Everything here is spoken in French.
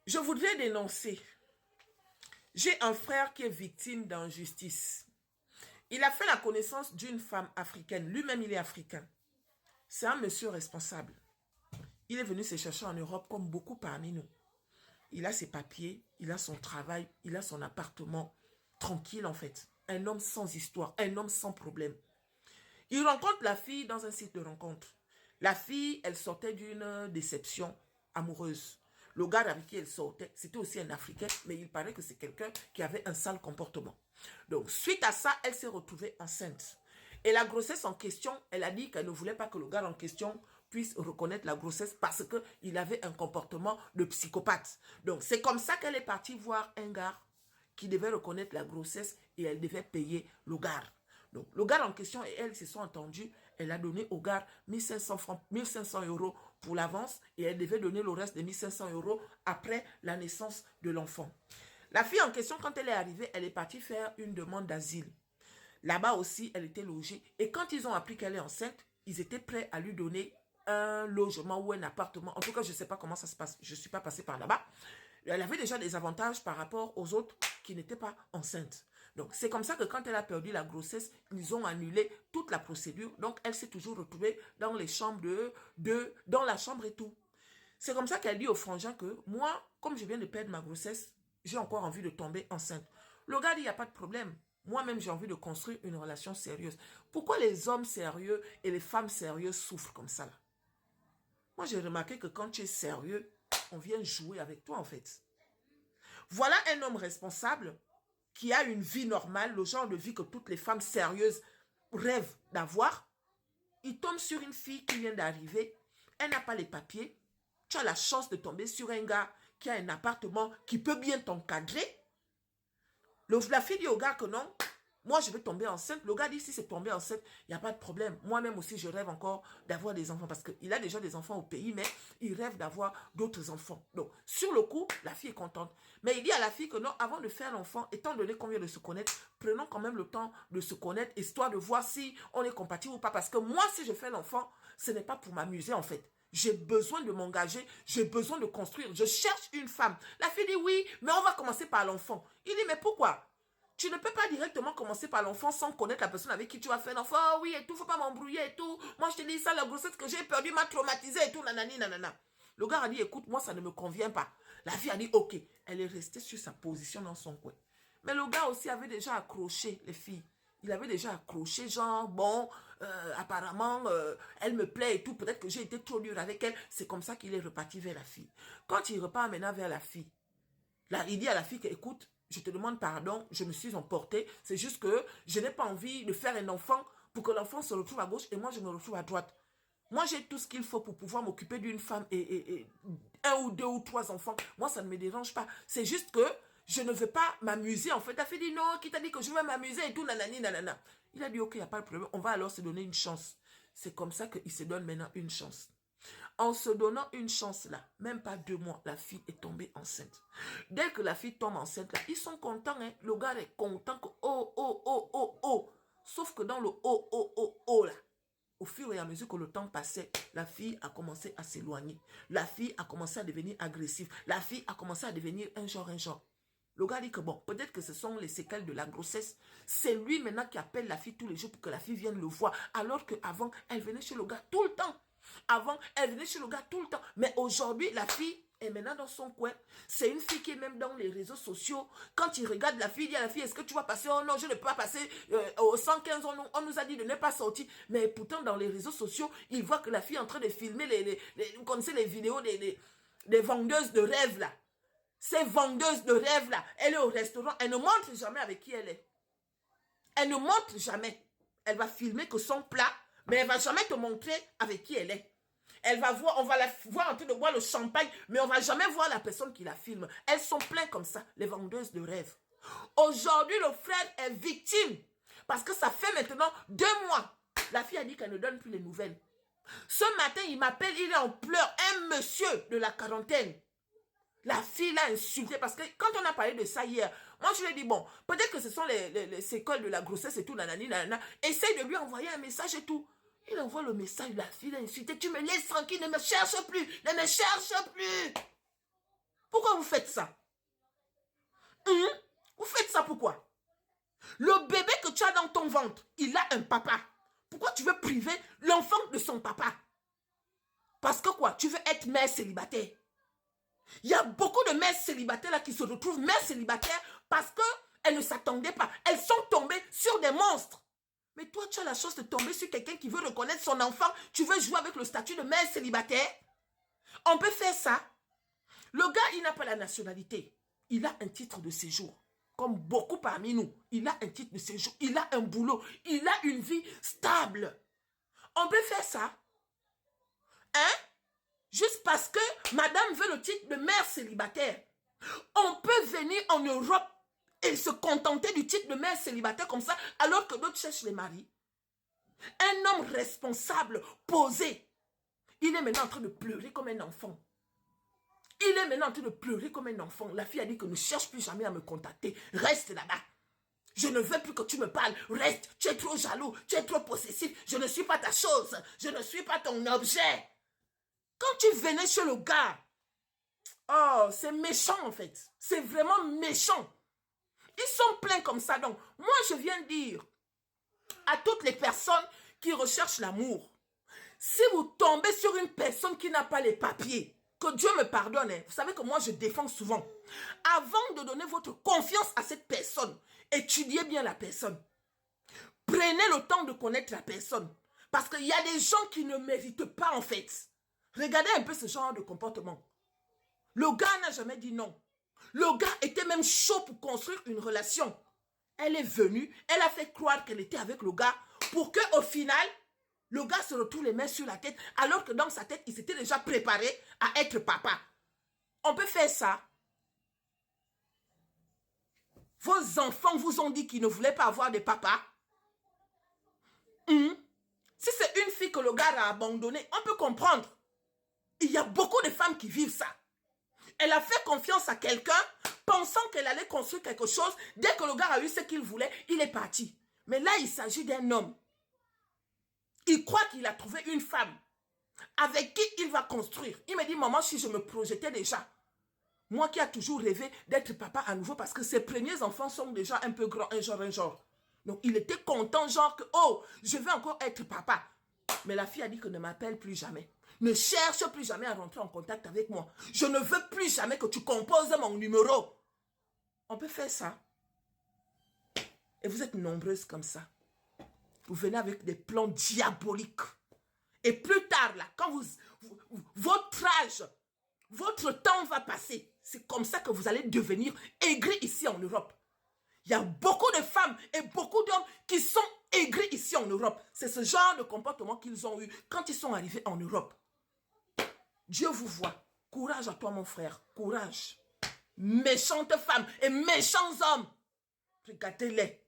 Je voudrais dénoncer. J'ai un frère qui est victime d'injustice. Il a fait la connaissance d'une femme africaine. Lui-même, il est africain. C'est un monsieur responsable. Il est venu se chercher en Europe comme beaucoup parmi nous. Il a ses papiers, il a son travail, il a son appartement. Tranquille en fait. Un homme sans histoire, un homme sans problème. Il rencontre la fille dans un site de rencontre. La fille, elle sortait d'une déception amoureuse. Le gars avec qui elle sortait, c'était aussi un Africain, mais il paraît que c'est quelqu'un qui avait un sale comportement. Donc, suite à ça, elle s'est retrouvée enceinte. Et la grossesse en question, elle a dit qu'elle ne voulait pas que le gars en question puisse reconnaître la grossesse parce qu'il avait un comportement de psychopathe. Donc, c'est comme ça qu'elle est partie voir un gars qui devait reconnaître la grossesse et elle devait payer le gars. Donc, le gars en question et elle se sont entendus. Elle a donné au gars 1500 francs, 1500 euros pour l'avance et elle devait donner le reste de 1500 euros après la naissance de l'enfant. La fille en question, quand elle est arrivée, elle est partie faire une demande d'asile. Là-bas aussi, elle était logée. Et quand ils ont appris qu'elle est enceinte, ils étaient prêts à lui donner un logement ou un appartement. En tout cas, je ne sais pas comment ça se passe. Je ne suis pas passée par là-bas. Elle avait déjà des avantages par rapport aux autres qui n'étaient pas enceintes. Donc, c'est comme ça que quand elle a perdu la grossesse, ils ont annulé toute la procédure. Donc, elle s'est toujours retrouvée dans les chambres dans la chambre et tout. C'est comme ça qu'elle dit au frangin que moi, comme je viens de perdre ma grossesse, j'ai encore envie de tomber enceinte. Le gars dit, il n'y a pas de problème. Moi-même, j'ai envie de construire une relation sérieuse. Pourquoi les hommes sérieux et les femmes sérieuses souffrent comme ça là? Moi, j'ai remarqué que quand tu es sérieux, on vient jouer avec toi en fait. Voilà un homme responsable qui a une vie normale, le genre de vie que toutes les femmes sérieuses rêvent d'avoir. Il tombe sur une fille qui vient d'arriver. Elle n'a pas les papiers. Tu as la chance de tomber sur un gars qui a un appartement qui peut bien t'encadrer. La fille dit au gars que non, moi je vais tomber enceinte. Le gars dit si c'est tombé enceinte, il n'y a pas de problème. Moi-même aussi je rêve encore d'avoir des enfants parce qu'il a déjà des enfants au pays, mais il rêve d'avoir d'autres enfants. Donc sur le coup, la fille est contente. Mais il dit à la fille que non, avant de faire l'enfant, étant donné qu'on vient de se connaître, prenons quand même le temps de se connaître, histoire de voir si on est compatible ou pas. Parce que moi, si je fais l'enfant, ce n'est pas pour m'amuser en fait. J'ai besoin de m'engager, j'ai besoin de construire. Je cherche une femme. La fille dit oui, mais on va commencer par l'enfant. Il dit mais pourquoi? Tu ne peux pas directement commencer par l'enfant sans connaître la personne avec qui tu vas faire l'enfant. Oh oui et tout, faut pas m'embrouiller et tout. Moi je te dis ça, la grossesse que j'ai perdue m'a traumatisé et tout, nanani, nanana. Le gars a dit écoute, moi ça ne me convient pas. La fille a dit ok. Elle est restée sur sa position dans son coin. Mais le gars aussi avait déjà accroché les filles. Il avait déjà accroché, genre, bon, apparemment, elle me plaît et tout. Peut-être que j'ai été trop dur avec elle. C'est comme ça qu'il est reparti vers la fille. Quand il repart maintenant vers la fille, là, il dit à la fille que, écoute, je te demande pardon, je me suis emportée. C'est juste que je n'ai pas envie de faire un enfant pour que l'enfant se retrouve à gauche et moi, je me retrouve à droite. Moi, j'ai tout ce qu'il faut pour pouvoir m'occuper d'une femme et un ou deux ou trois enfants. Moi, ça ne me dérange pas. C'est juste que je ne veux pas m'amuser. En fait, la fille dit non, qui t'a dit que je vais m'amuser et tout, nanani, nanana. Il a dit, ok, il n'y a pas de problème. On va alors se donner une chance. C'est comme ça qu'il se donne maintenant une chance. En se donnant une chance là, même pas 2 mois, la fille est tombée enceinte. Dès que la fille tombe enceinte là, ils sont contents, hein. Le gars est content que oh, oh, oh, oh, oh. Sauf que dans le oh, oh, oh, oh là, au fur et à mesure que le temps passait, la fille a commencé à s'éloigner. La fille a commencé à devenir agressive. La fille a commencé à devenir un genre, un genre. Le gars dit que bon, peut-être que ce sont les séquelles de la grossesse. C'est lui maintenant qui appelle la fille tous les jours pour que la fille vienne le voir. Alors qu'avant, elle venait chez le gars tout le temps. Avant, elle venait chez le gars tout le temps. Mais aujourd'hui, la fille est maintenant dans son coin. C'est une fille qui est même dans les réseaux sociaux. Quand il regarde la fille, il dit à la fille, est-ce que tu vas passer? Oh non, je ne peux pas passer au 115. On nous a dit de ne pas sortir. Mais pourtant, dans les réseaux sociaux, il voit que la fille est en train de filmer vous connaissez les vidéos des vendeuses de rêves là. Ces vendeuses de rêves là, elle est au restaurant, elle ne montre jamais avec qui elle est. Elle ne montre jamais. Elle va filmer que son plat, mais elle ne va jamais te montrer avec qui elle est. Elle va voir, on va la voir en train de boire le champagne, mais on ne va jamais voir la personne qui la filme. Elles sont pleines comme ça, les vendeuses de rêves. Aujourd'hui, le frère est victime. Parce que ça fait maintenant 2 mois. La fille a dit qu'elle ne donne plus les nouvelles. Ce matin, il m'appelle, il est en pleurs. Un monsieur de la quarantaine. La fille l'a insulté parce que quand on a parlé de ça hier, moi je lui ai dit, bon, peut-être que ce sont les séquelles de la grossesse et tout, nanani, nanana. Essaye de lui envoyer un message et tout. Il envoie le message, la fille l'a insulté, tu me laisses tranquille, ne me cherche plus, ne me cherche plus. Pourquoi vous faites ça? Vous faites ça pourquoi? Le bébé que tu as dans ton ventre, il a un papa. Pourquoi tu veux priver l'enfant de son papa? Parce que quoi? Tu veux être mère célibataire. Il y a beaucoup de mères célibataires là qui se retrouvent mères célibataires parce qu'elles ne s'attendaient pas. Elles sont tombées sur des monstres. Mais toi, tu as la chance de tomber sur quelqu'un qui veut reconnaître son enfant. Tu veux jouer avec le statut de mère célibataire? On peut faire ça. Le gars, il n'a pas la nationalité. Il a un titre de séjour. Comme beaucoup parmi nous. Il a un titre de séjour. Il a un boulot. Il a une vie stable. On peut faire ça. Hein? Juste parce que madame veut le titre de mère célibataire. On peut venir en Europe et se contenter du titre de mère célibataire comme ça, alors que d'autres cherchent les maris. Un homme responsable, posé. Il est maintenant en train de pleurer comme un enfant. Il est maintenant en train de pleurer comme un enfant. La fille a dit que ne cherche plus jamais à me contacter. Reste là-bas. Je ne veux plus que tu me parles. Reste. Tu es trop jaloux. Tu es trop possessif. Je ne suis pas ta chose. Je ne suis pas ton objet. Quand tu venais chez le gars, oh, c'est méchant en fait. C'est vraiment méchant. Ils sont pleins comme ça. Donc, moi, je viens dire à toutes les personnes qui recherchent l'amour, si vous tombez sur une personne qui n'a pas les papiers, que Dieu me pardonne, hein, vous savez que moi, je défends souvent. Avant de donner votre confiance à cette personne, étudiez bien la personne. Prenez le temps de connaître la personne. Parce qu'il y a des gens qui ne méritent pas en fait. Regardez un peu ce genre de comportement. Le gars n'a jamais dit non. Le gars était même chaud pour construire une relation. Elle est venue, elle a fait croire qu'elle était avec le gars pour qu'au final, le gars se retrouve les mains sur la tête alors que dans sa tête, il s'était déjà préparé à être papa. On peut faire ça. Vos enfants vous ont dit qu'ils ne voulaient pas avoir de papa. Si c'est une fille que le gars a abandonnée, on peut comprendre. Il y a beaucoup de femmes qui vivent ça. Elle a fait confiance à quelqu'un, pensant qu'elle allait construire quelque chose. Dès que le gars a eu ce qu'il voulait, il est parti. Mais là, il s'agit d'un homme. Il croit qu'il a trouvé une femme avec qui il va construire. Il me dit, maman, si je me projetais déjà, moi qui a toujours rêvé d'être papa à nouveau, parce que ses premiers enfants sont déjà un peu grands, un genre. Donc, il était content, genre que, oh, je vais encore être papa. Mais la fille a dit que ne m'appelle plus jamais. Ne cherche plus jamais à rentrer en contact avec moi. Je ne veux plus jamais que tu composes mon numéro. On peut faire ça. Et vous êtes nombreuses comme ça. Vous venez avec des plans diaboliques. Et plus tard, là, quand votre âge, votre temps va passer, c'est comme ça que vous allez devenir aigris ici en Europe. Il y a beaucoup de femmes et beaucoup d'hommes qui sont aigris ici en Europe. C'est ce genre de comportement qu'ils ont eu quand ils sont arrivés en Europe. Dieu vous voit. Courage à toi, mon frère. Courage. Méchantes femmes et méchants hommes. Regardez-les.